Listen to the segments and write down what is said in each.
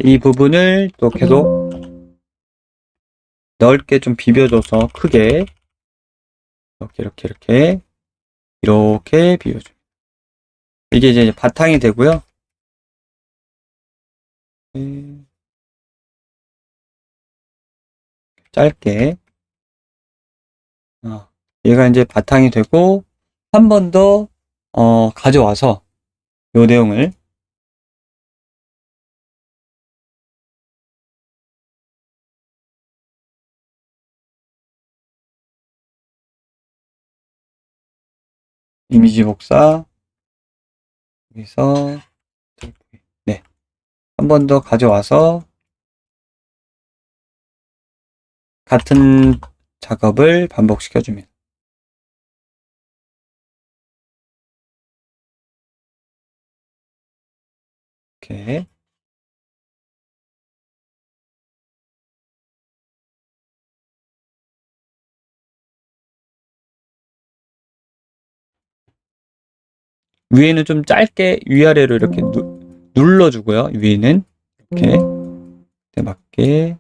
이 부분을 또 계속 넓게 좀 비벼줘서 크게 이렇게 비벼줍니다. 이게 이제 바탕이 되고요. 짧게 얘가 이제 바탕이 되고 한 번 더 가져와서 요 내용을 이미지 복사 여기서 네, 한 번 더 가져와서 같은 작업을 반복시켜 줍니다. 이렇게 위에는 좀 짧게 위아래로 이렇게 눌러주고요. 위에는 이렇게 맞게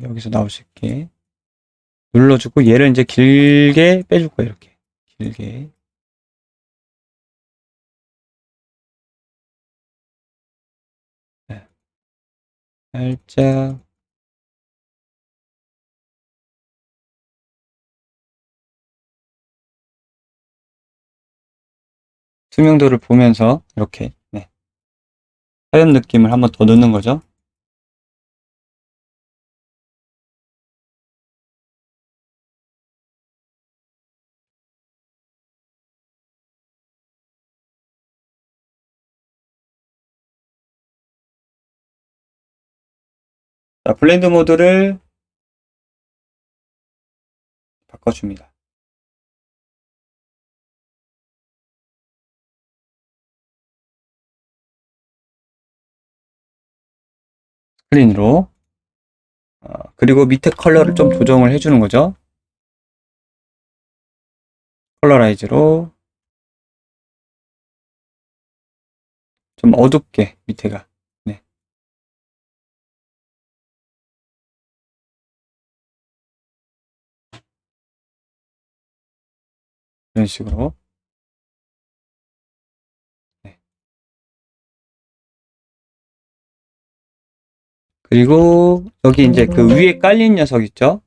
여기서 나올 수 있게 눌러주고 얘를 이제 길게 빼줄 거예요. 이렇게 길게 네. 살짝 투명도를 보면서 이렇게 하얀 느낌을 한번 더 넣는 거죠. 자, 블렌드 모드를 바꿔줍니다. 스크린으로 그리고 밑에 컬러를 좀 조정을 해주는 거죠. 컬러라이즈로 좀 어둡게 밑에가 이런 식으로 그리고 여기 이제 그 위에 깔린 녀석 있죠?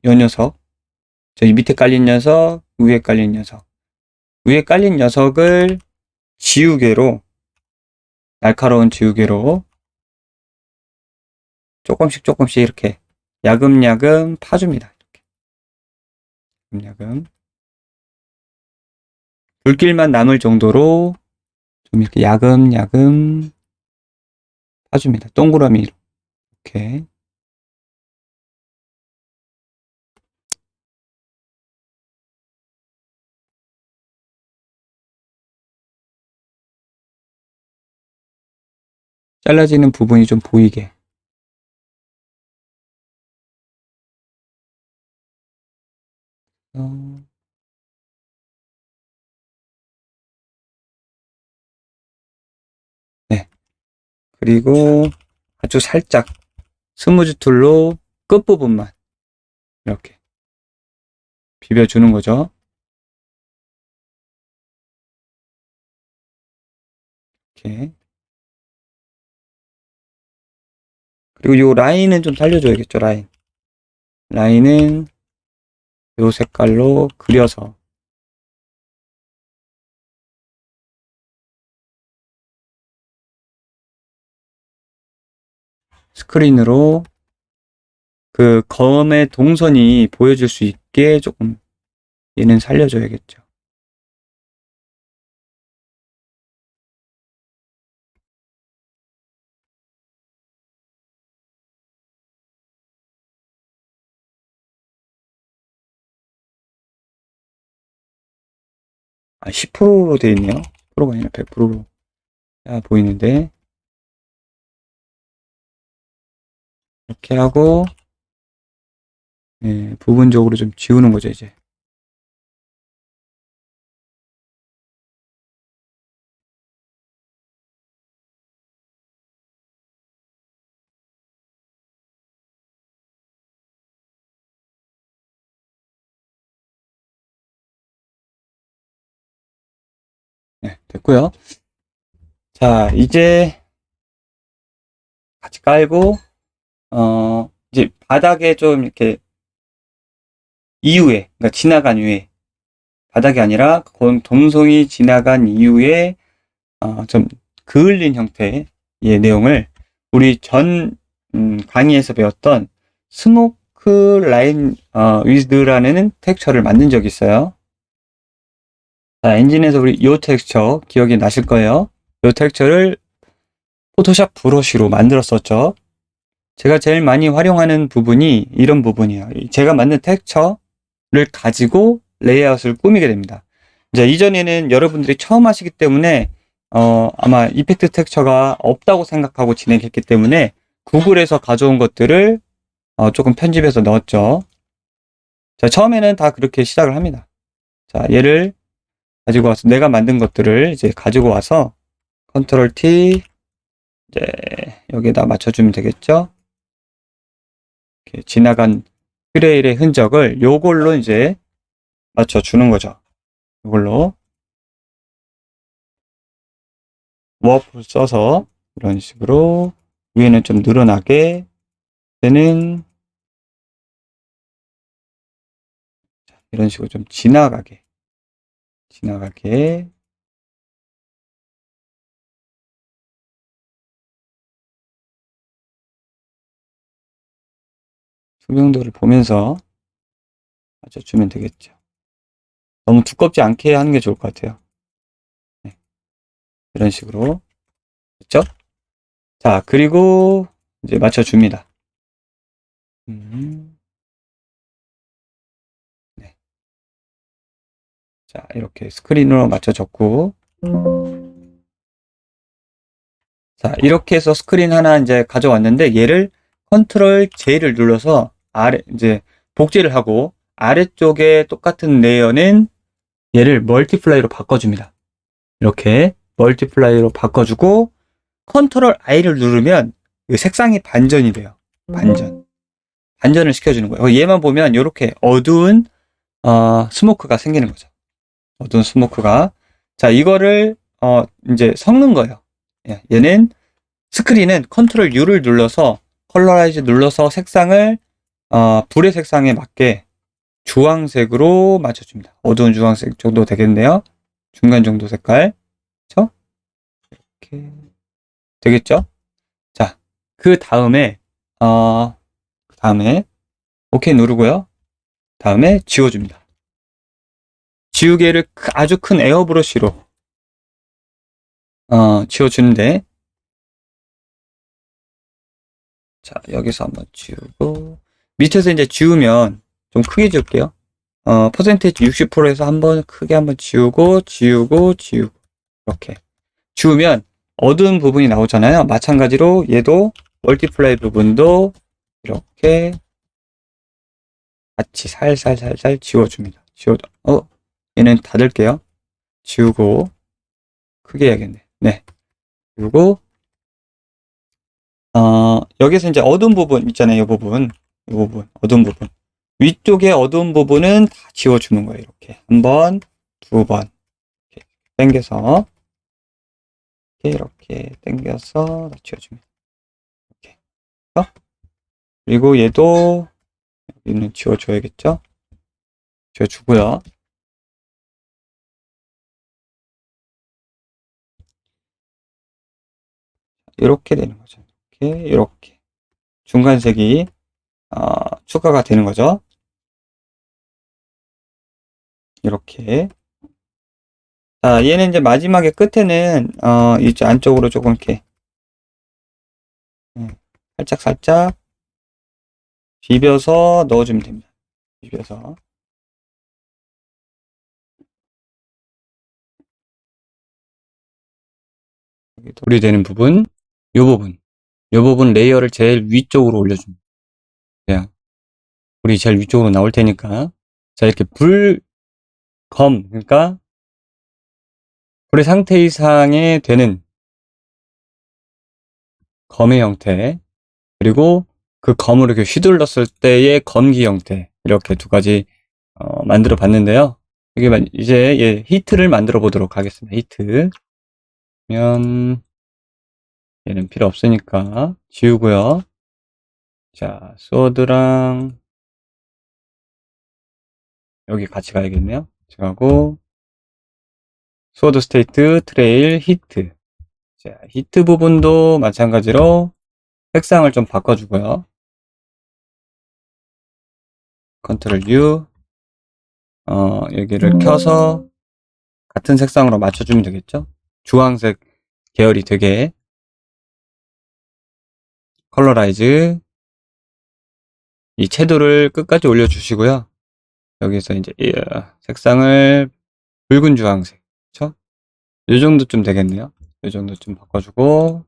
요 녀석 저기 밑에 깔린 녀석 위에 깔린 녀석 위에 깔린 녀석을 지우개로 날카로운 지우개로 조금씩 이렇게 야금야금 파줍니다. 이렇게. 야금야금 불길만 남을 정도로 좀 이렇게 야금야금 파줍니다. 동그라미로 이렇게 잘라지는 부분이 좀 보이게 네. 그리고 아주 살짝 스무즈 툴로 끝부분만 이렇게 비벼주는 거죠. 이렇게. 그리고 요 라인은 좀 살려줘야겠죠, 라인. 라인은 요 색깔로 그려서 스크린으로 그 검의 동선이 보여줄 수 있게 조금 얘는 살려줘야겠죠. 아, 10%로 되어 있네요. 10%가 아니라 100%로 보이는데 이렇게 하고 부분적으로 좀 지우는 거죠, 이제. 네, 됐고요. 자, 이제 같이 깔고, 이제 바닥에 좀 이렇게 이후에, 그러니까 지나간 이후에, 바닥이 아니라 돔송이 지나간 이후에, 좀 그을린 형태의 내용을 우리 전 강의에서 배웠던 스모크 라인 위드라는 텍스처를 만든 적이 있어요. 자, 엔진에서 우리 이 텍스처 기억이 나실 거예요. 이 텍스처를 포토샵 브러쉬로 만들었었죠. 제가 제일 많이 활용하는 부분이 이런 부분이에요. 제가 만든 텍스처를 가지고 레이아웃을 꾸미게 됩니다. 이제 이전에는 여러분들이 처음 하시기 때문에 아마 이펙트 텍스처가 없다고 생각하고 진행했기 때문에 구글에서 가져온 것들을 조금 편집해서 넣었죠. 자, 처음에는 다 그렇게 시작을 합니다. 자, 얘를 가지고 와서 내가 만든 것들을 이제 가지고 와서 컨트롤 T 이제 여기에다 맞춰주면 되겠죠. 이렇게 지나간 트레일의 흔적을 요걸로 이제 맞춰주는 거죠. 이걸로 워프를 써서 이런 식으로 위에는 좀 늘어나게 되는 이런 식으로 좀 지나가게 투명도를 보면서 맞춰주면 되겠죠. 너무 두껍지 않게 하는 게 좋을 것 같아요. 네. 이런 식으로 됐죠? 자, 그리고 이제 맞춰줍니다. 네. 자, 이렇게 스크린으로 맞춰줬고 자, 이렇게 해서 스크린 하나 이제 가져왔는데 얘를 컨트롤 J를 눌러서 아래 이제 복제를 하고 아래쪽에 똑같은 레이어는 얘를 멀티플라이로 바꿔줍니다. 이렇게 멀티플라이로 바꿔주고 컨트롤 I를 누르면 이 색상이 반전이 돼요. 반전을 시켜주는 거예요. 얘만 보면 이렇게 어두운 스모크가 생기는 거죠. 어두운 스모크가. 자, 이거를 이제 섞는 거예요. 얘는 스크린은 컨트롤 U를 눌러서 컬러라이즈 눌러서 색상을 불의 색상에 맞게 주황색으로 맞춰줍니다. 어두운 주황색 정도 되겠네요. 중간 정도 색깔. 그렇죠? 이렇게 되겠죠? 자, 그 다음에 오케이 누르고요. 다음에 지워줍니다. 지우개를 아주 큰 에어브러쉬로 지워주는데 자, 여기서 한번 지우고 밑에서 이제 지우면 좀 크게 지울게요. 퍼센테이지 60%에서 한번 크게 한번 지우고 이렇게 지우면 어두운 부분이 나오잖아요. 마찬가지로 얘도 멀티플라이 부분도 이렇게 같이 살살 지워줍니다. 얘는 닫을게요. 지우고 크게 해야겠네. 네. 그리고 여기서 이제 어두운 부분 있잖아요. 이 부분 어두운 부분 위쪽에 어두운 부분은 다 지워주는 거예요. 이렇게 한 번, 두 번 이렇게 당겨서 이렇게 당겨서 지워줍니다. 이렇게 그리고 얘도 여기는 지워줘야겠죠? 지워주고요. 이렇게 되는 거죠. 이렇게 중간색이 추가가 되는 거죠. 이렇게. 자, 얘는 이제 마지막에 끝에는 이쪽 안쪽으로 조금 이렇게 살짝 비벼서 넣어주면 됩니다. 비벼서. 돌이 되는 부분, 요 부분 레이어를 제일 위쪽으로 올려줍니다. 그냥 불이 제일 위쪽으로 나올 테니까. 자, 이렇게 그러니까 불의 상태 이상에 되는 검의 형태, 그리고 그 검을 이렇게 휘둘렀을 때의 검기 형태, 이렇게 두 가지 만들어 봤는데요. 이제 히트를 만들어 보도록 하겠습니다. 히트. 그러면 얘는 필요 없으니까 지우고요. 자, 소드랑 여기 같이 가야겠네요. 제가고 소드 스테이트 트레일 히트. 자, 히트 부분도 마찬가지로 색상을 좀 바꿔주고요. 컨트롤 U. 여기를 켜서 같은 색상으로 맞춰주면 되겠죠? 주황색 계열이 되게. 컬러라이즈. 이 채도를 끝까지 올려주시고요. 여기서 이제 색상을 붉은 주황색. 그쵸? 이 정도쯤 되겠네요. 이 정도쯤 바꿔주고,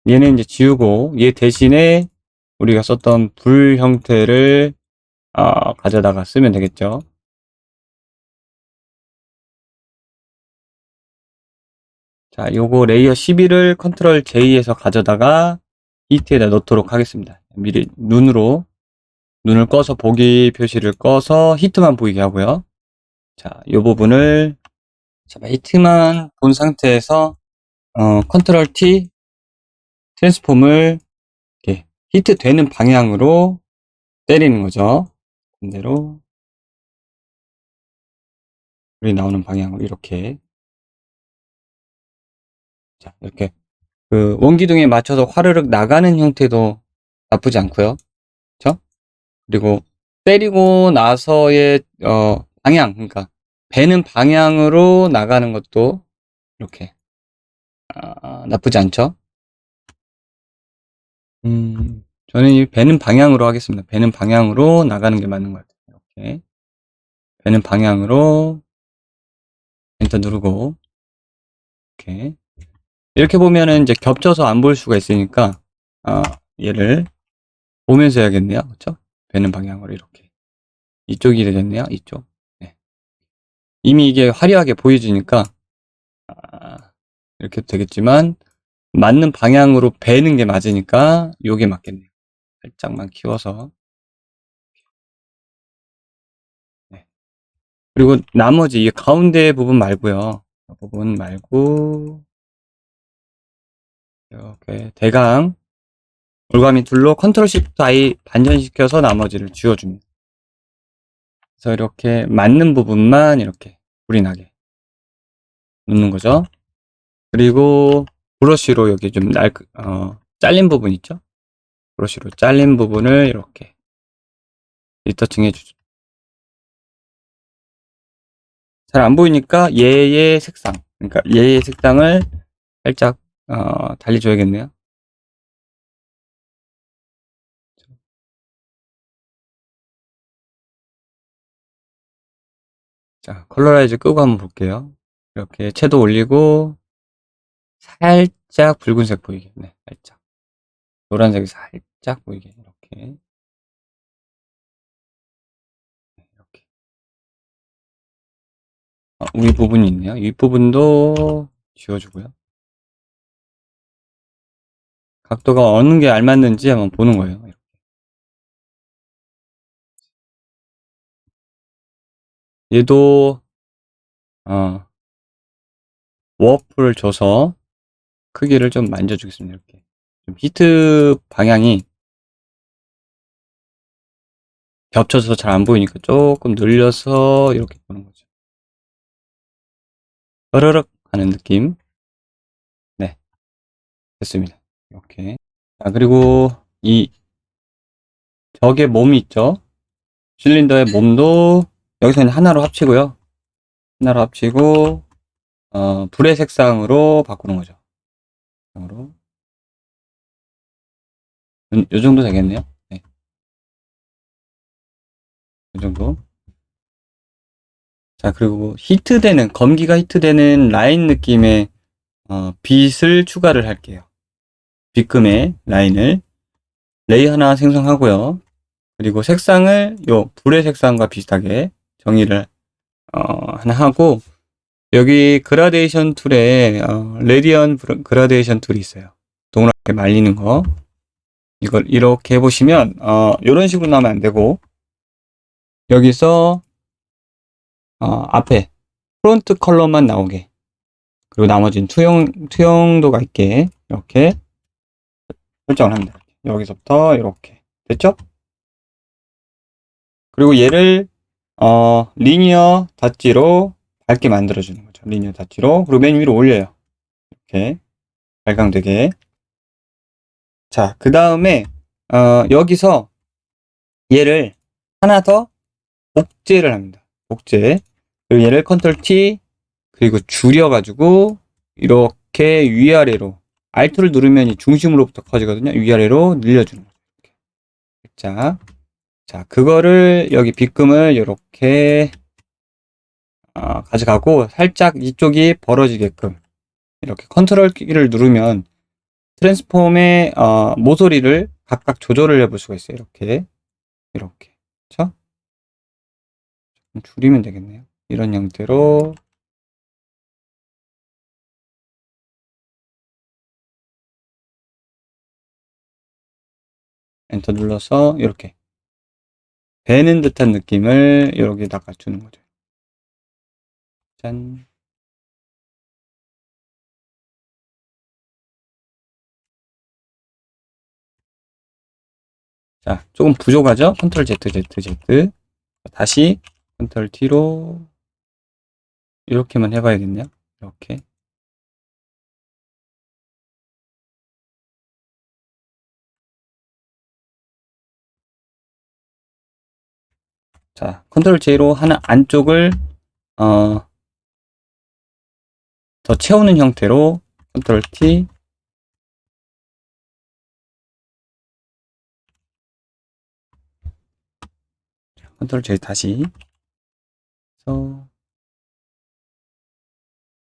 얘는 이제 지우고, 얘 대신에 우리가 썼던 불 형태를 가져다가 쓰면 되겠죠. 자, 요거 레이어 11을 컨트롤 J에서 가져다가 히트에다 넣도록 하겠습니다. 미리 눈을 꺼서 보기 표시를 꺼서 히트만 보이게 하고요. 자, 요 부분을 히트만 본 상태에서 컨트롤 T 트랜스폼을 이렇게 히트 되는 방향으로 때리는 거죠. 반대로 불이 나오는 방향으로 이렇게. 자, 이렇게 그 원기둥에 맞춰서 화르륵 나가는 형태도 나쁘지 않고요. 그렇죠? 그리고 때리고 나서의 방향, 그러니까 배는 방향으로 나가는 것도 이렇게 나쁘지 않죠. 저는 이 배는 방향으로 하겠습니다. 배는 방향으로 나가는 게 맞는 것 같아요. 이렇게 배는 방향으로 엔터 누르고 이렇게 보면은 이제 겹쳐서 안 볼 수가 있으니까 얘를 보면서 해야겠네요. 그렇죠? 배는 방향으로 이렇게 이쪽이 되겠네요. 이쪽. 네. 이미 이게 화려하게 보여지니까 이렇게 되겠지만 맞는 방향으로 베는 게 맞으니까 요게 맞겠네요. 살짝만 키워서. 네. 그리고 나머지 이 가운데 부분 말고요. 이 부분 말고 이렇게 대강 올가미 툴로 컨트롤 시프트 I 반전시켜서 나머지를 지워줍니다. 그래서 이렇게 맞는 부분만 이렇게 불이 나게 놓는 거죠. 그리고 브러쉬로 여기 좀 잘린 부분 있죠? 브러쉬로 잘린 부분을 이렇게 리터칭 해주죠. 잘 안 보이니까 얘의 색상, 그러니까 얘의 색상을 살짝 달리줘야겠네요. 자, 컬러라이즈 끄고 한번 볼게요. 이렇게 채도 올리고 살짝 붉은색 보이게, 네, 살짝 노란색이 살짝 보이게 이렇게. 이렇게 위 부분이 있네요. 위 부분도 지워주고요. 각도가 어느 게 알맞는지 한번 보는 거예요. 이렇게. 얘도 워프를 줘서 크기를 좀 만져주겠습니다. 이렇게 좀 히트 방향이 겹쳐서 잘 안 보이니까 조금 늘려서 이렇게 보는 거죠. 으르륵 하는 느낌. 네, 됐습니다. 이렇게. 자, 그리고 이 벽의 몸이 있죠. 실린더의 몸도 여기서는 하나로 합치고요. 하나로 합치고 불의 색상으로 바꾸는 거죠. 요 정도 되겠네요. 네, 요 정도. 자, 그리고 검기가 히트되는 라인 느낌의 빛을 추가를 할게요. 빛금의 라인을 레이어 하나 생성하고요. 그리고 색상을 불의 색상과 비슷하게 정의를 하나 하고, 여기 그라데이션 툴에 레디언 그라데이션 툴이 있어요. 동그랗게 말리는 거. 이걸 이렇게 해보시면 이런 식으로 나오면 안 되고, 여기서 앞에 프론트 컬러만 나오게, 그리고 나머지는 투영도가 있게 이렇게 설정을 합니다. 여기서부터 이렇게 됐죠? 그리고 얘를 리니어 닷지로 밝게 만들어주는 거죠. 리니어 닷지로. 그리고 맨 위로 올려요. 이렇게 발광되게. 자, 그 다음에 여기서 얘를 하나 더 복제를 합니다. 복제. 그리고 얘를 컨트롤 T 그리고 줄여가지고 이렇게 위아래로 Alt를 누르면 이 중심으로부터 커지거든요. 위아래로 늘려주는 거죠. 이렇게. 자, 그거를 여기 빗금을 이렇게 가져가고 살짝 이쪽이 벌어지게끔 이렇게 컨트롤 키를 누르면 트랜스폼의 모서리를 각각 조절을 해볼 수가 있어요. 이렇게 그렇죠? 좀 줄이면 되겠네요. 이런 형태로 엔터 눌러서 이렇게 배는 듯한 느낌을 여기다가 주는 거죠. 짠. 자, 조금 부족하죠? 컨트롤 Z, Z, Z. 다시 컨트롤 T로 이렇게만 해봐야겠네요. 이렇게. 자, 컨트롤 J로 하나 안쪽을 더 채우는 형태로 컨트롤 T 컨트롤 J 다시 그래서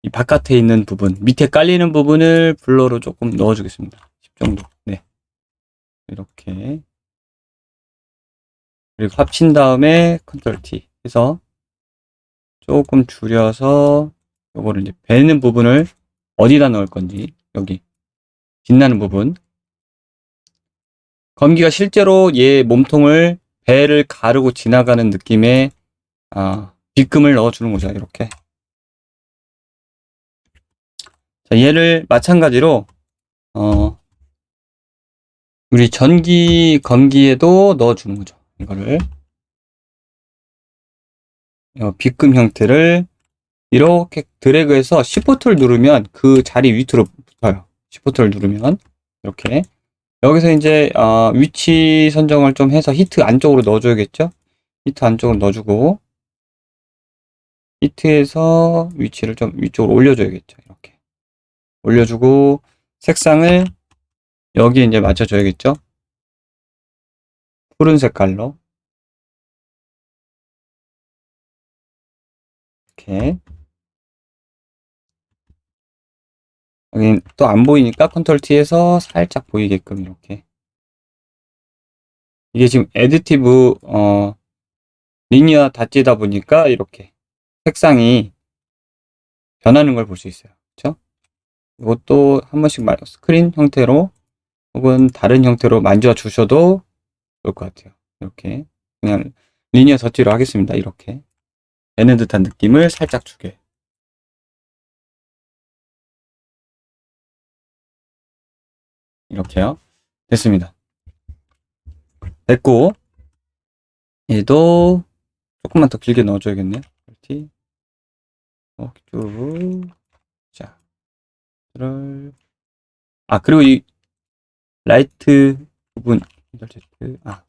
이 바깥에 있는 부분 밑에 깔리는 부분을 블러로 조금 넣어주겠습니다. 10 정도. 네, 이렇게. 그리고 합친 다음에 컨트롤 T 해서 조금 줄여서 요거를 이제 배는 부분을 어디다 넣을 건지 여기 빛나는 부분 검기가 실제로 얘 몸통을 배를 가르고 지나가는 느낌의 빗금을 넣어주는 거죠. 이렇게. 자, 얘를 마찬가지로 우리 전기 검기에도 넣어주는 거죠. 이거를 빗금 형태를 이렇게 드래그해서 Shift를 누르면 그 자리 밑으로 붙어요. Shift를 누르면 이렇게. 여기서 이제 위치 선정을 좀 해서 히트 안쪽으로 넣어줘야겠죠. 히트 안쪽으로 넣어주고 히트에서 위치를 좀 위쪽으로 올려줘야겠죠. 이렇게 올려주고 색상을 여기 이제 맞춰줘야겠죠. 푸른 색깔로 이렇게. 여기 또 안 보이니까 컨트롤 T에서 살짝 보이게끔 이렇게. 이게 지금 애디티브 리니어 닷지다 보니까 이렇게 색상이 변하는 걸 볼 수 있어요. 그렇죠? 이것도 한 번씩 스크린 형태로 혹은 다른 형태로 만져 주셔도 좋을 것 같아요. 이렇게 그냥 리니어 덧지로 하겠습니다. 이렇게 되는 듯한 느낌을 살짝 주게. 이렇게요. 됐습니다. 됐고 얘도 조금만 더 길게 넣어줘야겠네요. 쭉. 자, 그리고 이 라이트 부분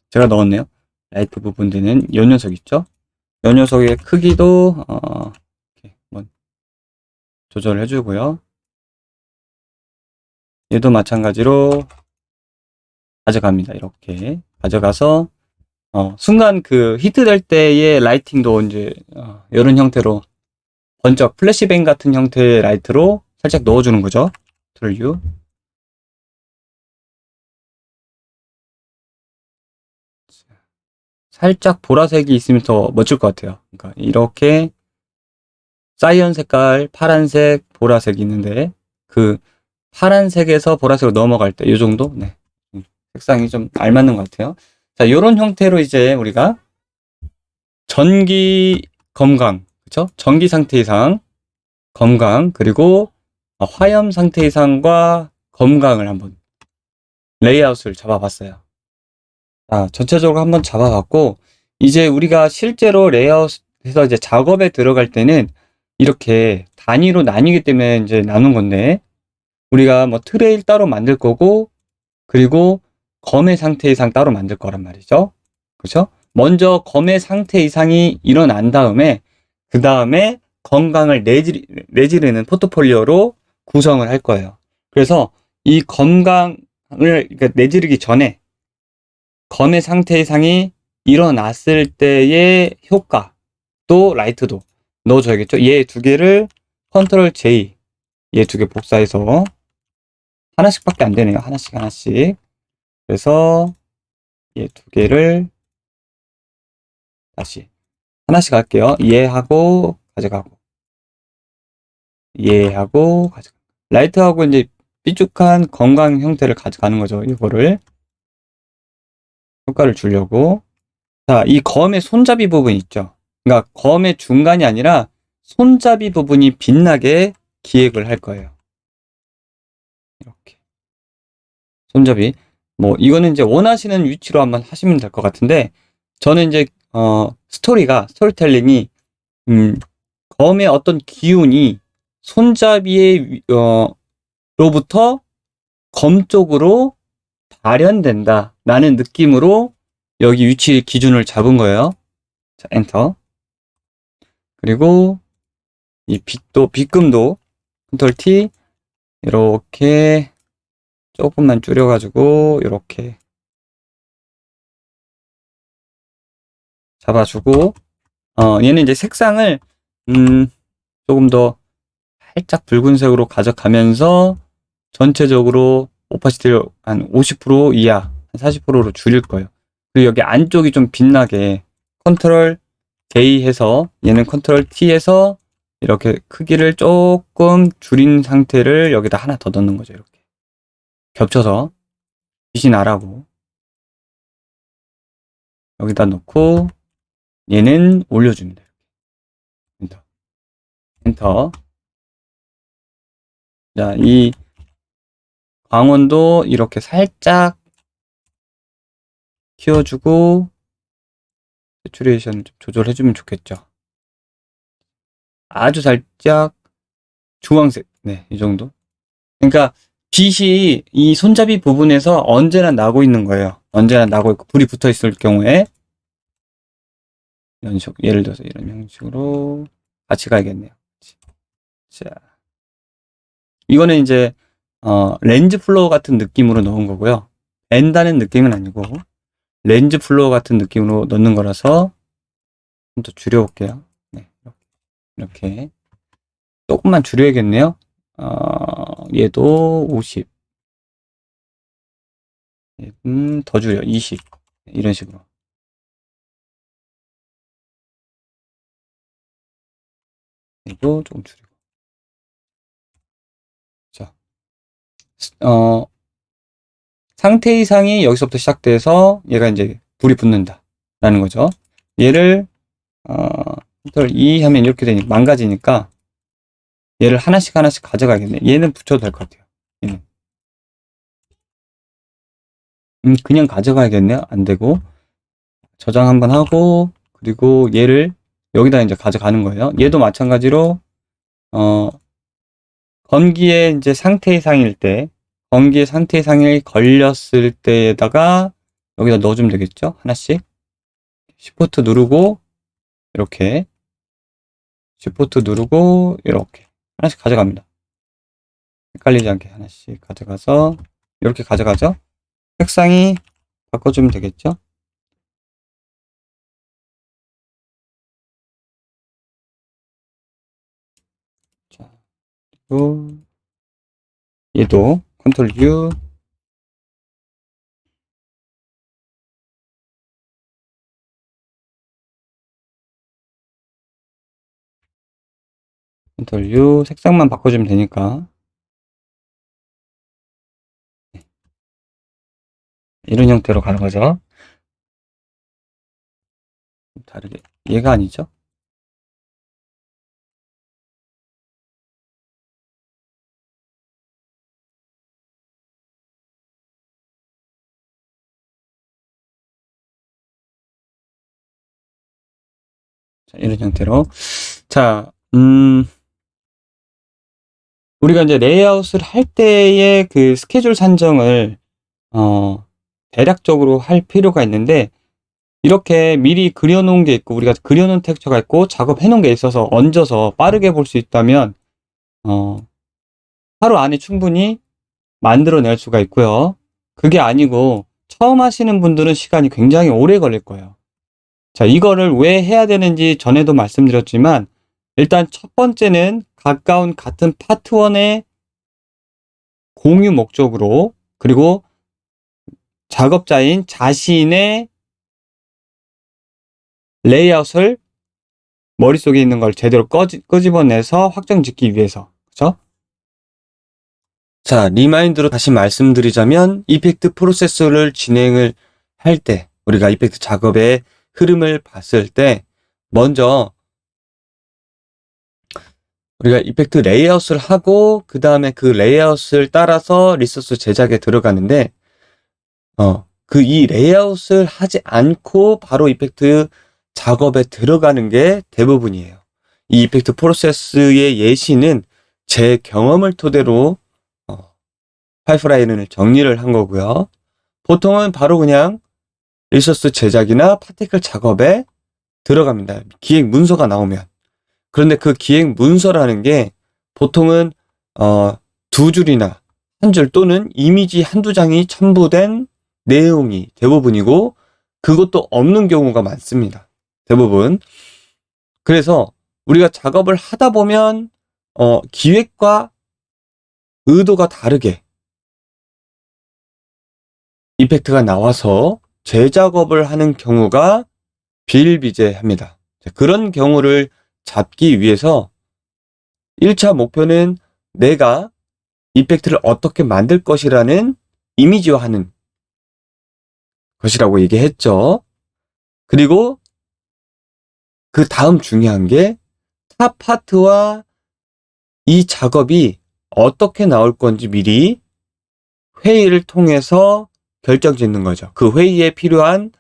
제가 넣었네요. 라이트 부분 되는 이 녀석 있죠? 이 녀석의 크기도 이렇게 한번 조절을 해주고요. 얘도 마찬가지로 가져갑니다. 이렇게 가져가서 순간 그 히트 될 때의 라이팅도 이제 이런 형태로 번쩍 플래시뱅 같은 형태의 라이트로 살짝 넣어주는 거죠. 컨트롤 U. 살짝 보라색이 있으면 더 멋질 것 같아요. 그러니까 이렇게 사이언 색깔, 파란색, 보라색이 있는데 그 파란색에서 보라색으로 넘어갈 때 이 정도? 네. 색상이 좀 알맞는 것 같아요. 자, 요런 형태로 이제 우리가 전기 검광, 그쵸? 전기 상태 이상, 검강, 그리고 화염 상태 이상과 검강을 한번 레이아웃을 잡아봤어요. 자, 전체적으로 한번 잡아봤고, 이제 우리가 실제로 레이아웃에서 이제 작업에 들어갈 때는 이렇게 단위로 나뉘기 때문에 이제 나눈 건데, 우리가 뭐 트레일 따로 만들 거고, 그리고 검의 상태 이상 따로 만들 거란 말이죠. 그렇죠? 먼저 검의 상태 이상이 일어난 다음에 그 다음에 건강을 내지르는 포트폴리오로 구성을 할 거예요. 그래서 이 건강을 그러니까 내지르기 전에 검의 상태 이상이 일어났을 때의 효과 또 라이트도 넣어줘야겠죠. 얘 두 개를 컨트롤 J 얘 두 개 복사해서 하나씩밖에 안 되네요. 하나씩. 그래서 얘 두 개를 다시 하나씩 할게요. 얘하고 가져가고 얘하고 가져가고 라이트하고 이제 삐죽한 건강 형태를 가져가는 거죠. 이거를 효과를 주려고. 자, 이 검의 손잡이 부분 있죠. 그러니까 검의 중간이 아니라 손잡이 부분이 빛나게 기획을 할 거예요. 이렇게 손잡이. 뭐 이거는 이제 원하시는 위치로 한번 하시면 될 것 같은데 저는 이제 스토리텔링이 검의 어떤 기운이 손잡이의 로부터 검 쪽으로 발현된다 라는 느낌으로 여기 위치 기준을 잡은 거예요. 자, 엔터. 그리고 이 빛금도 컨트롤 T 이렇게 조금만 줄여가지고 이렇게 잡아주고 얘는 이제 색상을 조금 더 살짝 붉은색으로 가져가면서 전체적으로 오파시티를 한 50% 이하, 한 40%로 줄일 거예요. 그리고 여기 안쪽이 좀 빛나게 컨트롤 J 해서 얘는 컨트롤 T 해서 이렇게 크기를 조금 줄인 상태를 여기다 하나 더 넣는 거죠. 이렇게 겹쳐서 빛이 나라고 여기다 놓고 얘는 올려줍니다. 엔터. 엔터. 자, 이 광원도 이렇게 살짝 키워주고 세츄레이션 좀 조절해주면 좋겠죠. 아주 살짝 주황색, 네, 이 정도. 그러니까 빛이 이 손잡이 부분에서 언제나 나고 있는 거예요. 언제나 나고 있고 불이 붙어 있을 경우에 이런 식, 예를 들어서 이런 형식으로 같이 가야겠네요. 자, 이거는 이제 렌즈 플로어 같은 느낌으로 넣은 거고요. 뺀다는 느낌은 아니고 렌즈 플로어 같은 느낌으로 넣는 거라서 좀 더 줄여볼게요. 네, 이렇게 조금만 줄여야겠네요. 얘도 50. 더 줄여. 20. 이런 식으로. 얘도 조금 줄이고. 자, 상태 이상이 여기서부터 시작돼서 얘가 이제 불이 붙는다. 라는 거죠. 얘를, 컨트롤 E 하면 이렇게 되니까 망가지니까 얘를 하나씩 가져가야겠네. 얘는 붙여도 될 것 같아요. 얘는. 그냥 가져가야겠네요. 안 되고. 저장 한번 하고, 그리고 얘를 여기다 이제 가져가는 거예요. 얘도 마찬가지로, 건기의 이제 상태 이상일 때, 건기의 상태 이상이 걸렸을 때에다가 여기다 넣어주면 되겠죠? 하나씩. 시프트 누르고, 이렇게. 시프트 누르고, 이렇게. 하나씩 가져갑니다. 헷갈리지 않게 하나씩 가져가서, 이렇게 가져가죠? 색상이 바꿔주면 되겠죠? 자, 그리고 얘도 컨트롤 U, 컨트롤 U, 색상만 바꿔주면 되니까. 이런 형태로 가는 거죠. 다르게. 얘가 아니죠? 자, 이런 형태로. 자, 우리가 이제 레이아웃을 할 때의 그 스케줄 산정을, 대략적으로 할 필요가 있는데, 이렇게 미리 그려놓은 게 있고, 우리가 그려놓은 텍스처가 있고, 작업해놓은 게 있어서 얹어서 빠르게 볼 수 있다면, 하루 안에 충분히 만들어낼 수가 있고요. 그게 아니고, 처음 하시는 분들은 시간이 굉장히 오래 걸릴 거예요. 자, 이거를 왜 해야 되는지 전에도 말씀드렸지만, 일단 첫 번째는 가까운 같은 파트 1의 공유 목적으로, 그리고 작업자인 자신의 레이아웃을 머릿속에 있는 걸 제대로 끄집어내서 확정 짓기 위해서. 그죠? 자, 리마인드로 다시 말씀드리자면, 이펙트 프로세스를 진행을 할 때, 우리가 이펙트 작업의 흐름을 봤을 때, 먼저 우리가 이펙트 레이아웃을 하고, 그 다음에 그 레이아웃을 따라서 리소스 제작에 들어가는데, 이 레이아웃을 하지 않고 바로 이펙트 작업에 들어가는 게 대부분이에요. 이 이펙트 프로세스의 예시는 제 경험을 토대로 파이프라인을 정리를 한 거고요. 보통은 바로 그냥 리소스 제작이나 파티클 작업에 들어갑니다. 기획 문서가 나오면. 그런데 그 기획 문서라는 게 보통은 2줄이나 1줄 또는 이미지 1-2장이 첨부된 내용이 대부분이고, 그것도 없는 경우가 많습니다. 대부분. 그래서 우리가 작업을 하다 보면 기획과 의도가 다르게 이펙트가 나와서 재작업을 하는 경우가 비일비재합니다. 그런 경우를 잡기 위해서 1차 목표는 내가 이펙트를 어떻게 만들 것이라는 이미지화하는 것이라고 얘기했죠. 그리고 그 다음 중요한 게 탑 파트와 이 작업이 어떻게 나올 건지 미리 회의를 통해서 결정 짓는 거죠. 그 회의에 필요한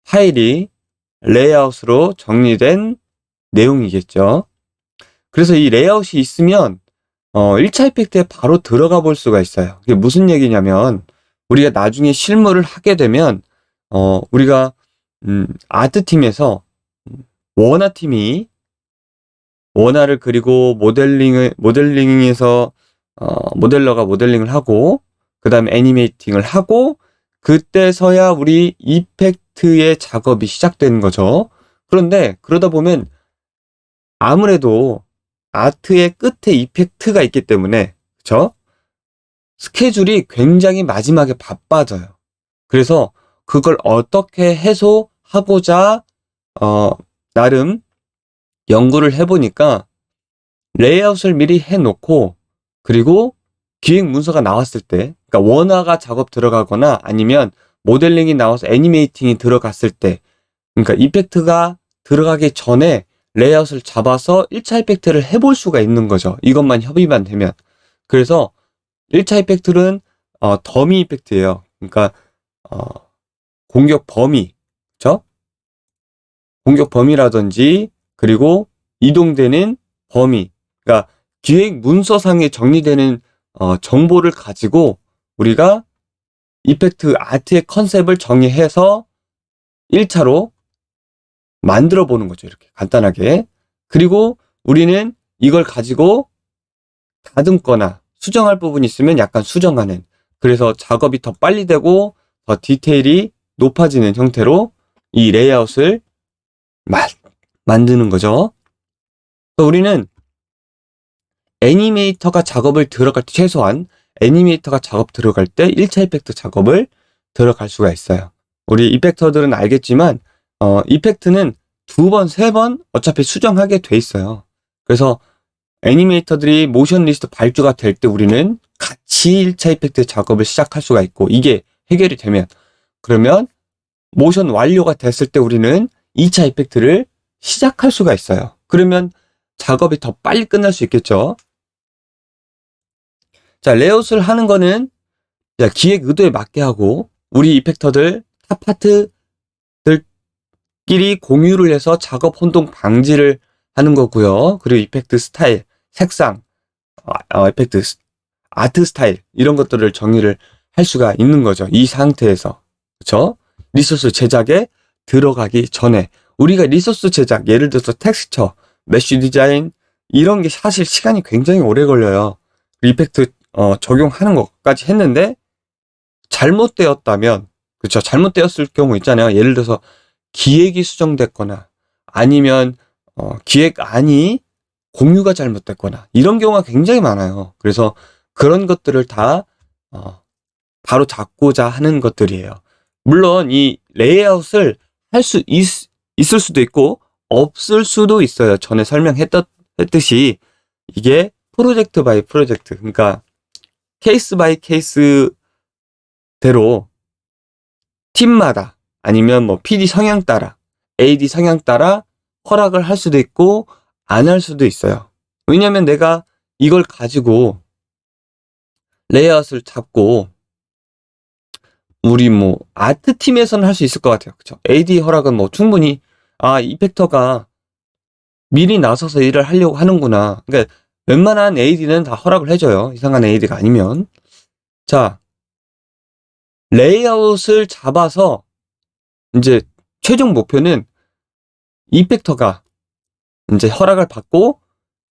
파일이 레이아웃으로 정리된 내용이겠죠. 그래서 이 레이아웃이 있으면 1차 이펙트에 바로 들어가 볼 수가 있어요. 그게 무슨 얘기냐면, 우리가 나중에 실무를 하게 되면 우리가 아트팀에서 원화팀이 원화를 그리고 모델링에서 모델러가 모델링을 하고, 그 다음에 애니메이팅을 하고, 그때서야 우리 이펙트의 작업이 시작되는 거죠. 그런데 그러다 보면 아무래도 아트의 끝에 이펙트가 있기 때문에, 그쵸? 스케줄이 굉장히 마지막에 바빠져요. 그래서 그걸 어떻게 해소하고자 나름 연구를 해보니까, 레이아웃을 미리 해놓고, 그리고 기획 문서가 나왔을 때, 그러니까 원화가 작업 들어가거나 아니면 모델링이 나와서 애니메이팅이 들어갔을 때, 그러니까 이펙트가 들어가기 전에 레이아웃을 잡아서 1차 이펙트를 해볼 수가 있는 거죠. 이것만 협의만 되면. 그래서 1차 이펙트는 더미 이펙트예요. 그러니까 공격 범위, 그렇죠? 공격 범위라든지, 그리고 이동되는 범위, 그러니까 기획 문서상에 정리되는 정보를 가지고 우리가 이펙트 아트의 컨셉을 정의해서 1차로 만들어 보는 거죠. 이렇게 간단하게. 그리고 우리는 이걸 가지고 다듬거나 수정할 부분이 있으면 약간 수정하는, 그래서 작업이 더 빨리 되고 더 디테일이 높아지는 형태로 이 레이아웃을 만드는 거죠. 우리는 애니메이터가 작업을 들어갈 때, 최소한 애니메이터가 작업 들어갈 때 1차 이펙트 작업을 들어갈 수가 있어요. 우리 이펙터들은 알겠지만 이펙트는 2번, 3번 어차피 수정하게 돼 있어요. 그래서 애니메이터들이 모션 리스트 발주가 될 때 우리는 같이 1차 이펙트 작업을 시작할 수가 있고, 이게 해결이 되면, 그러면 모션 완료가 됐을 때 우리는 2차 이펙트를 시작할 수가 있어요. 그러면 작업이 더 빨리 끝날 수 있겠죠. 자, 레이아웃을 하는 거는 기획 의도에 맞게 하고, 우리 이펙터들, 탑 파트들 끼리 공유를 해서 작업 혼동 방지를 하는 거고요. 그리고 이펙트 스타일, 색상, 이펙트 아트 스타일 이런 것들을 정의를 할 수가 있는 거죠. 이 상태에서. 그렇죠? 리소스 제작에 들어가기 전에 우리가 리소스 제작, 예를 들어서 텍스처, 메쉬 디자인 이런 게 사실 시간이 굉장히 오래 걸려요. 이펙트 적용하는 것까지 했는데 잘못되었다면, 그렇죠? 잘못되었을 경우 있잖아요. 예를 들어서 기획이 수정됐거나 아니면 기획안이 공유가 잘못됐거나 이런 경우가 굉장히 많아요. 그래서 그런 것들을 다 바로 잡고자 하는 것들이에요. 물론 이 레이아웃을 할 수 있을 수도 있고 없을 수도 있어요. 전에 설명했듯이 이게 프로젝트 바이 프로젝트, 그러니까 케이스 바이 케이스대로 팀마다 아니면 뭐 PD 성향 따라, AD 성향 따라 허락을 할 수도 있고 안 할 수도 있어요. 왜냐면 내가 이걸 가지고 레이아웃을 잡고 우리 뭐 아트 팀에서는 할 수 있을 것 같아요. 그쵸? AD 허락은 뭐 충분히 이펙터가 미리 나서서 일을 하려고 하는구나. 그러니까 웬만한 AD는 다 허락을 해줘요. 이상한 AD가 아니면. 자, 레이아웃을 잡아서 이제 최종 목표는 이펙터가 이제 허락을 받고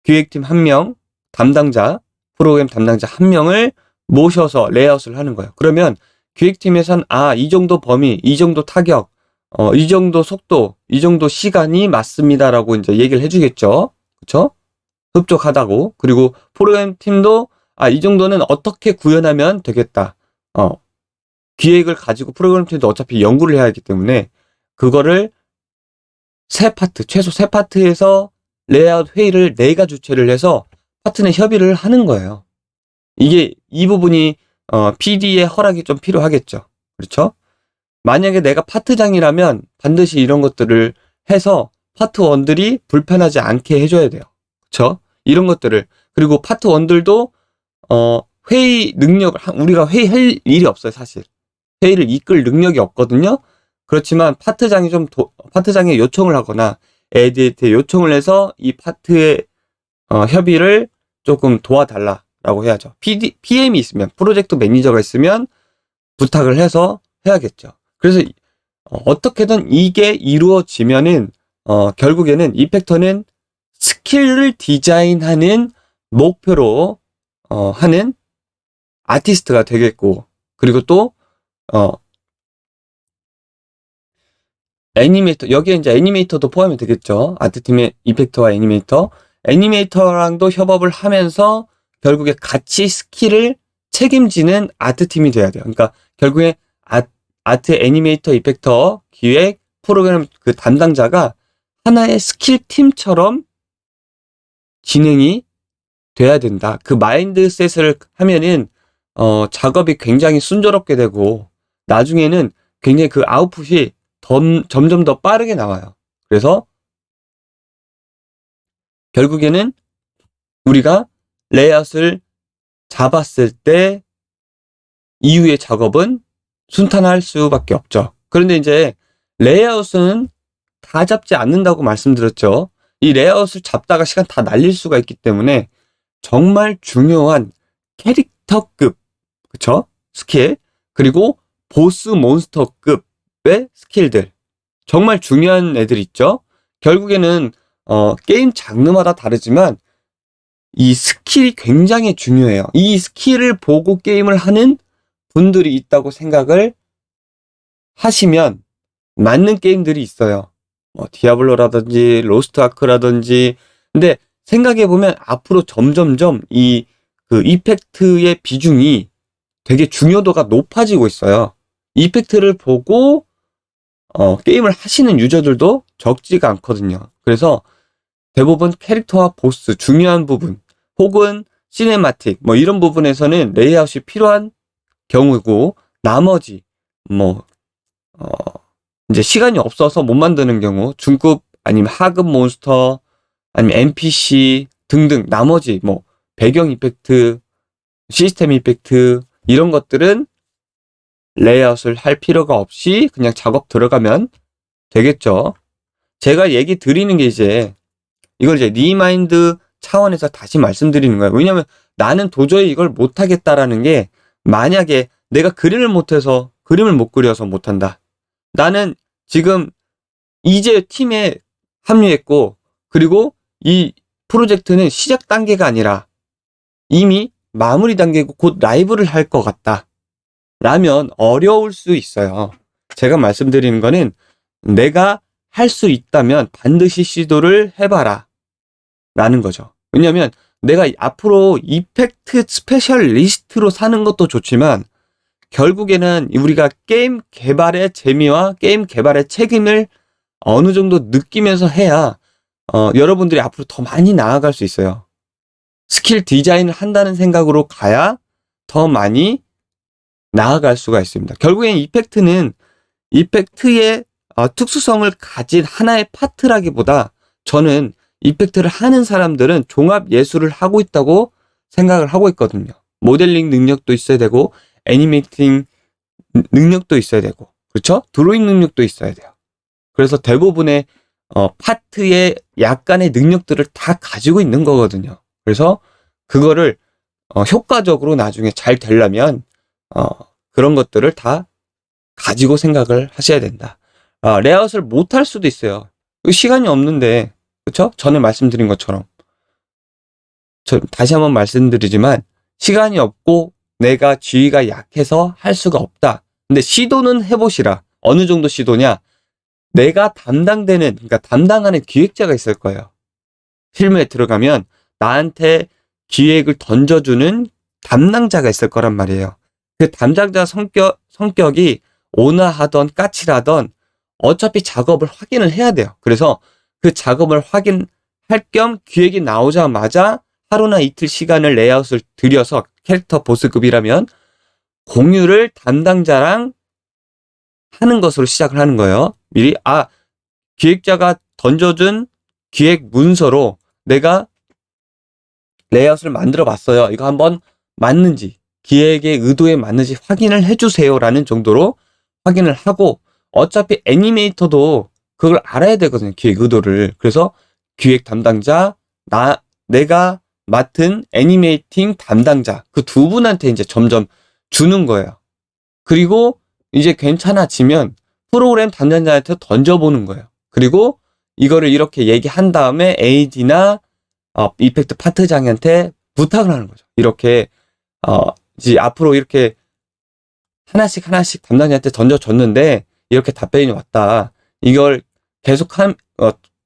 기획팀 1명, 담당자, 프로그램 담당자 1명을 모셔서 레이아웃을 하는 거예요. 그러면 기획팀에선 이 정도 범위, 이 정도 타격, 이 정도 속도, 이 정도 시간이 맞습니다라고 이제 얘기를 해주겠죠. 그렇죠? 흡족하다고. 그리고 프로그램 팀도 이 정도는 어떻게 구현하면 되겠다. 기획을 가지고 프로그램 팀도 어차피 연구를 해야 하기 때문에 그거를 최소 세 파트에서 레이아웃 회의를 내가 주최를 해서 파트 내 협의를 하는 거예요. 이 부분이 PD의 허락이 좀 필요하겠죠. 그렇죠? 만약에 내가 파트장이라면 반드시 이런 것들을 해서 파트 1들이 불편하지 않게 해줘야 돼요. 그렇죠? 이런 것들을. 그리고 파트 1들도 회의 능력을, 우리가 회의할 일이 없어요, 사실. 회의를 이끌 능력이 없거든요. 그렇지만 파트장에 요청을 하거나 AD한테 요청을 해서 이 파트의 협의를 조금 도와달라라고 해야죠. PM이 있으면, 프로젝트 매니저가 있으면 부탁을 해서 해야겠죠. 그래서 어떻게든 이게 이루어지면은 결국에는 이펙터는 스킬을 디자인하는 목표로 하는 아티스트가 되겠고, 그리고 또 애니메이터, 여기에 이제 애니메이터도 포함이 되겠죠. 아트팀의 이펙터와 애니메이터랑도 협업을 하면서 결국에 같이 스킬을 책임지는 아트팀이 돼야 돼요. 그러니까 결국에 아트, 애니메이터, 이펙터, 기획, 프로그램 그 담당자가 하나의 스킬팀처럼 진행이 돼야 된다. 그 마인드셋을 하면은 작업이 굉장히 순조롭게 되고 나중에는 굉장히 그 아웃풋이 점점 더 빠르게 나와요. 그래서 결국에는 우리가 레이아웃을 잡았을 때 이후의 작업은 순탄할 수밖에 없죠. 그런데 이제 레이아웃은 다 잡지 않는다고 말씀드렸죠. 이 레이아웃을 잡다가 시간 다 날릴 수가 있기 때문에 정말 중요한 캐릭터급, 그쵸? 스킬, 그리고 보스 몬스터급의 스킬들, 정말 중요한 애들 있죠. 결국에는 게임 장르마다 다르지만 이 스킬이 굉장히 중요해요. 이 스킬을 보고 게임을 하는 분들이 있다고 생각을 하시면 맞는 게임들이 있어요. 뭐 디아블로라든지 로스트 아크라든지. 근데 생각해보면 앞으로 점점점 그 이펙트의 비중이 되게 중요도가 높아지고 있어요. 이펙트를 보고 게임을 하시는 유저들도 적지가 않거든요. 그래서 대부분 캐릭터와 보스, 중요한 부분, 혹은 시네마틱, 뭐 이런 부분에서는 레이아웃이 필요한 경우고, 나머지 이제 시간이 없어서 못 만드는 경우, 중급 아니면 하급 몬스터 아니면 NPC 등등 나머지 배경 이펙트, 시스템 이펙트 이런 것들은 레이아웃을 할 필요가 없이 그냥 작업 들어가면 되겠죠. 제가 얘기 드리는 게 이제 이걸 이제 리마인드 차원에서 다시 말씀드리는 거예요. 왜냐면 나는 도저히 이걸 못하겠다라는 게, 만약에 내가 그림을 못 그려서 못한다. 나는 지금 이제 팀에 합류했고, 그리고 이 프로젝트는 시작 단계가 아니라 이미 마무리 단계고 곧 라이브를 할 것 같다 라면 어려울 수 있어요. 제가 말씀드리는 거는, 내가 할 수 있다면 반드시 시도를 해봐라 라는 거죠. 왜냐면 내가 앞으로 이펙트 스페셜리스트로 사는 것도 좋지만, 결국에는 우리가 게임 개발의 재미와 게임 개발의 책임을 어느 정도 느끼면서 해야 여러분들이 앞으로 더 많이 나아갈 수 있어요. 스킬 디자인을 한다는 생각으로 가야 더 많이 나아갈 수가 있습니다. 결국엔 이펙트의 특수성을 가진 하나의 파트라기보다, 저는 이펙트를 하는 사람들은 종합 예술을 하고 있다고 생각을 하고 있거든요. 모델링 능력도 있어야 되고, 애니메이팅 능력도 있어야 되고, 그렇죠? 드로잉 능력도 있어야 돼요. 그래서 대부분의 파트의 약간의 능력들을 다 가지고 있는 거거든요. 그래서 그거를 효과적으로 나중에 잘 되려면 그런 것들을 다 가지고 생각을 하셔야 된다. 레이아웃을 못할 수도 있어요. 시간이 없는데, 그렇죠? 전에 말씀드린 것처럼, 다시 한번 말씀드리지만, 시간이 없고 내가 지위가 약해서 할 수가 없다. 근데 시도는 해보시라. 어느 정도 시도냐? 내가 그러니까 담당하는 기획자가 있을 거예요. 실무에 들어가면 나한테 기획을 던져주는 담당자가 있을 거란 말이에요. 그 담당자 성격이 온화하던 까칠하던 어차피 작업을 확인을 해야 돼요. 그래서 그 작업을 확인할 겸 기획이 나오자마자 하루나 이틀 시간을 레이아웃을 들여서, 캐릭터 보스급이라면 공유를 담당자랑 하는 것으로 시작을 하는 거예요. 미리 기획자가 던져준 기획 문서로 내가 레이아웃을 만들어 봤어요. 이거 한번 맞는지, 기획의 의도에 맞는지 확인을 해주세요 라는 정도로 확인을 하고, 어차피 애니메이터도 그걸 알아야 되거든요. 기획 의도를. 그래서 기획 담당자, 내가 맡은 애니메이팅 담당자, 그 두 분한테 이제 점점 주는 거예요. 그리고 이제 괜찮아지면 프로그램 담당자한테 던져보는 거예요. 그리고 이거를 이렇게 얘기한 다음에 AD나 이펙트 파트장한테 부탁을 하는 거죠. 이렇게 이제 앞으로 이렇게 하나씩 담당자한테 던져줬는데 이렇게 답변이 왔다. 이걸 계속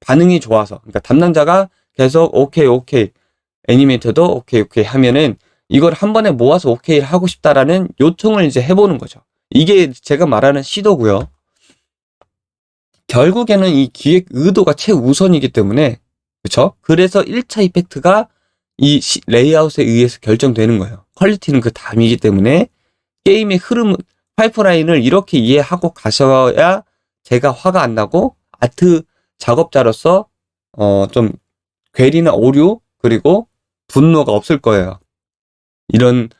반응이 좋아서, 그러니까 담당자가 계속 오케이 애니메이터도 오케이 하면은 이걸 한 번에 모아서 오케이를 하고 싶다라는 요청을 이제 해보는 거죠. 이게 제가 말하는 시도고요. 결국에는 이 기획 의도가 최우선이기 때문에, 그렇죠? 그래서 1차 이펙트가 이 레이아웃에 의해서 결정되는 거예요. 퀄리티는 그 다음이기 때문에 게임의 흐름, 파이프라인을 이렇게 이해하고 가셔야 제가 화가 안 나고 아트 작업자로서 좀 괴리나 오류 그리고 분노가 없을 거예요. 이런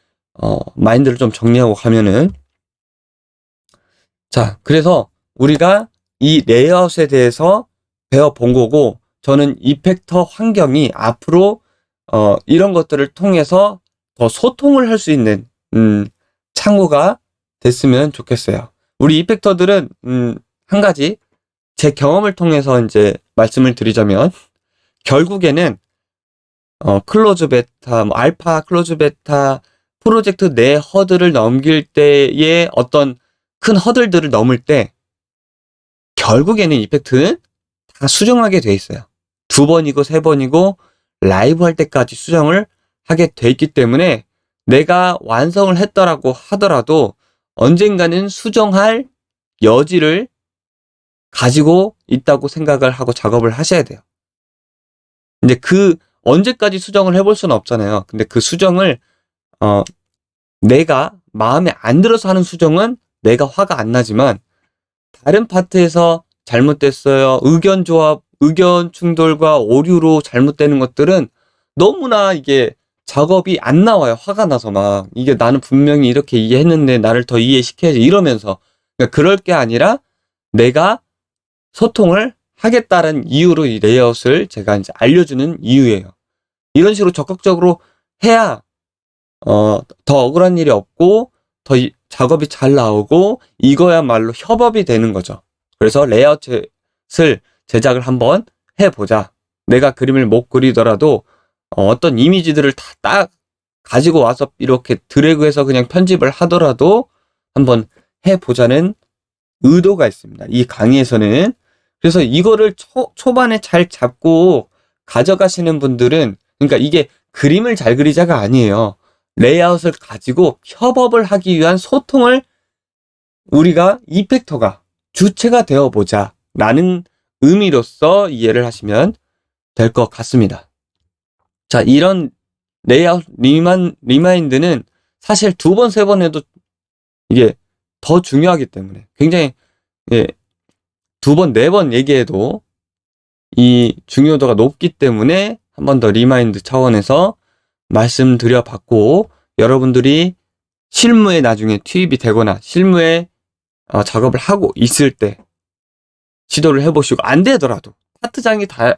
마인드를 좀 정리하고 가면은, 자, 그래서 우리가 이 레이아웃에 대해서 배워본 거고, 저는 이펙터 환경이 앞으로 이런 것들을 통해서 더 소통을 할 수 있는 창구가 됐으면 좋겠어요. 우리 이펙터들은 한 가지 제 경험을 통해서 이제 말씀을 드리자면, 결국에는 클로즈 베타, 알파, 클로즈 베타 프로젝트 내 허들을 넘길 때의 어떤 큰 허들들을 넘을 때 결국에는 이펙트는 다 수정하게 돼 있어요. 2번이고 3번이고 라이브 할 때까지 수정을 하게 돼 있기 때문에 내가 완성을 했더라고 하더라도 언젠가는 수정할 여지를 가지고 있다고 생각을 하고 작업을 하셔야 돼요. 근데 언제까지 수정을 해볼 수는 없잖아요. 근데 그 수정을 내가 마음에 안 들어서 하는 수정은 내가 화가 안 나지만, 다른 파트에서 잘못됐어요, 의견 조합, 의견 충돌과 오류로 잘못되는 것들은 너무나 이게 작업이 안 나와요. 화가 나서 막, 이게 나는 분명히 이렇게 이해했는데 나를 더 이해시켜야지 이러면서. 그러니까 그럴 게 아니라 내가 소통을 하겠다는 이유로 이 레이아웃을 제가 이제 알려주는 이유예요. 이런 식으로 적극적으로 해야 더 억울한 일이 없고 더 작업이 잘 나오고 이거야말로 협업이 되는 거죠. 그래서 레이아웃을 제작을 한번 해보자. 내가 그림을 못 그리더라도 어떤 이미지들을 딱 가지고 와서 이렇게 드래그해서 그냥 편집을 하더라도 한번 해보자는 의도가 있습니다. 이 강의에서는. 그래서 이거를 초반에 잘 잡고 가져가시는 분들은, 그러니까 이게 그림을 잘 그리자가 아니에요. 레이아웃을 가지고 협업을 하기 위한 소통을 우리가 이펙터가 주체가 되어보자 라는 의미로서 이해를 하시면 될 것 같습니다. 자, 이런 레이아웃 리마인드는 사실 2번, 3번 해도 이게 더 중요하기 때문에 굉장히 2번, 4번 얘기해도 이 중요도가 높기 때문에 한 번 더 리마인드 차원에서 말씀드려봤고, 여러분들이 실무에 나중에 투입이 되거나 실무에 작업을 하고 있을 때 시도를 해보시고, 안 되더라도 파트장이 다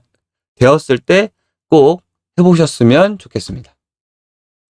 되었을 때 꼭 해보셨으면 좋겠습니다.